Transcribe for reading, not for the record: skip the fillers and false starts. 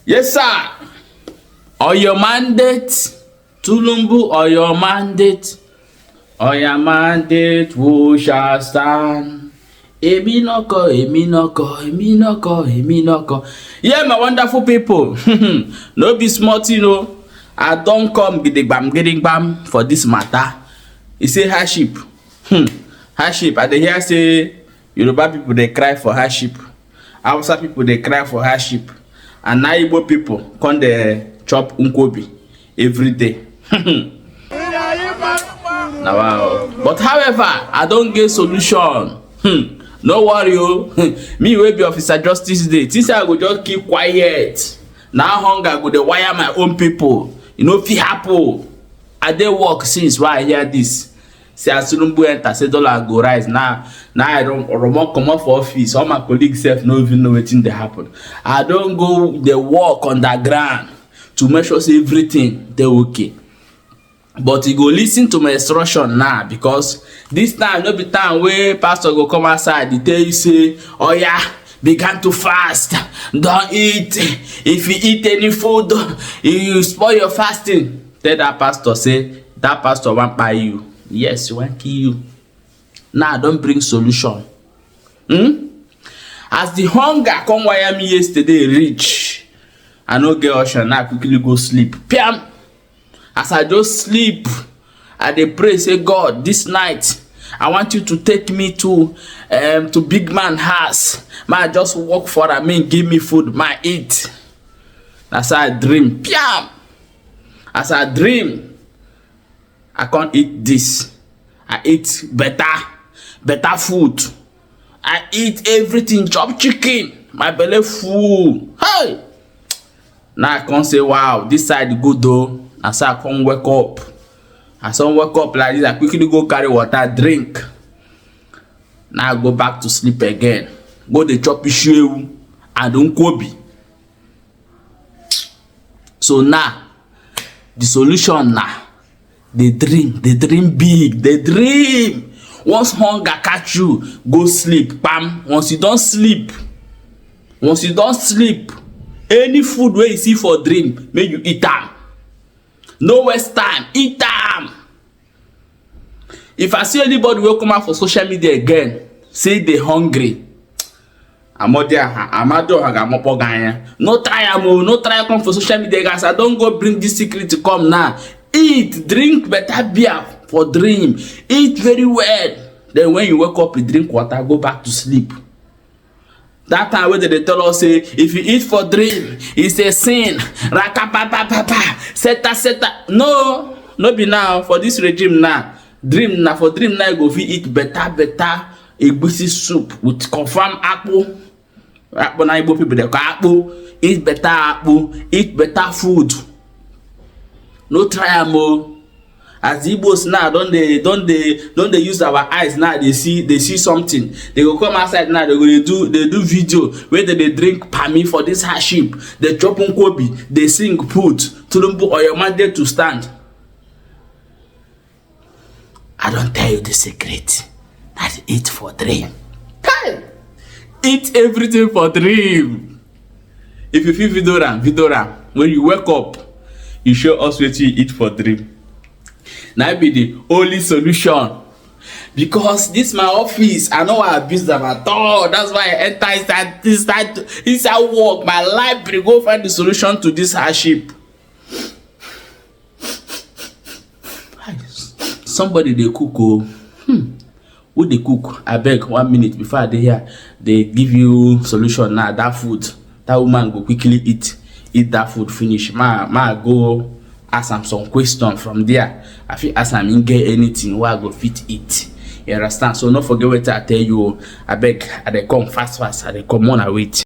Yes, sir. Or your mandate, Tulumbu, or your mandate, who shall stand? Emi noko. Yeah, my wonderful people. No be smart, I don't come getting bam for this matter. You say hardship. Hardship. I dey hear say Yoruba people they cry for hardship. Hausa people they cry for hardship. And now Igbo people come dey chop unkobi every day. Now, wow. But however, I don't get solution. No worry, me will be officer justice day. Since I go just keep quiet. Now hunger go dey wire my own people. You know, fit happen. I dey work since why I hear this. Say as Tulumbu enter, say dollar go rise. Now I don't come off for office. All my colleagues self no even know wetin dey happen. I don't go the work on the ground to make sure say everything dey okay. But you go listen to my instruction now, because this time no be time where pastor go come outside. He tell you say, oh yeah, begin to fast, don't eat. If you eat any food, you spoil your fasting. Tell that pastor, say that pastor won't buy you. Yes, he won't kill you. Now don't bring solution. As the hunger come wire me yesterday reach, I no get option. Now I quickly go sleep. Piam. As I just sleep, I dey pray, say God, this night I want you to take me to big man house. I just work for him, give me food, eat. As I dream, piam. As I dream, I can't eat this. I eat better food. I eat everything, chop chicken, my belly full. Hey! Now I can't say, wow, this side good though. As I come wake up. As I wake up like this, I quickly go carry water, drink. Now I go back to sleep again. Go the chop issue and unkobi. So now, the solution now, they dream big, they dream. Once hunger catch you, go sleep, bam. Once you don't sleep, any food where you see for dream, make you eat them. No waste time, eat them. If I see anybody will come out for social media again, say they hungry, no try come for social media, guys. I don't go bring this secret to come now. Eat, drink better beer for dream. Eat very well. Then when you wake up, you drink water, go back to sleep. That time when they tell us, say, if you eat for dream, it's a sin. Seta. No be now. For this regime now. For dream now, you go eat better egusi soup with confirmed apple. Apple na Igbo people, they call apple. Eat better apple. Eat better food. No try more. As Igbos now, don't they use our eyes now, they see something. They go come outside now, they do video where they drink pami for this hardship. They chop unkobi, they sing put Tulumbu or your mandate to stand. I don't tell you the secret. That eat for dream. Hey! Eat everything for dream. If you feel video when you wake up, you show us what you eat for dream. Now be the only solution, because this my office. I know I abuse them at all. That's why I enter inside work. My library go find the solution to this hardship. Somebody they cook. Who they cook? I beg 1 minute before they here. They give you solution now. That food, that woman go quickly eat that food finish. Ma go ask am some question from there. I fit ask am get anything where I go fit eat. You understand? So don't forget what I tell you. I beg, I dey come fast. I dey come on, I wait.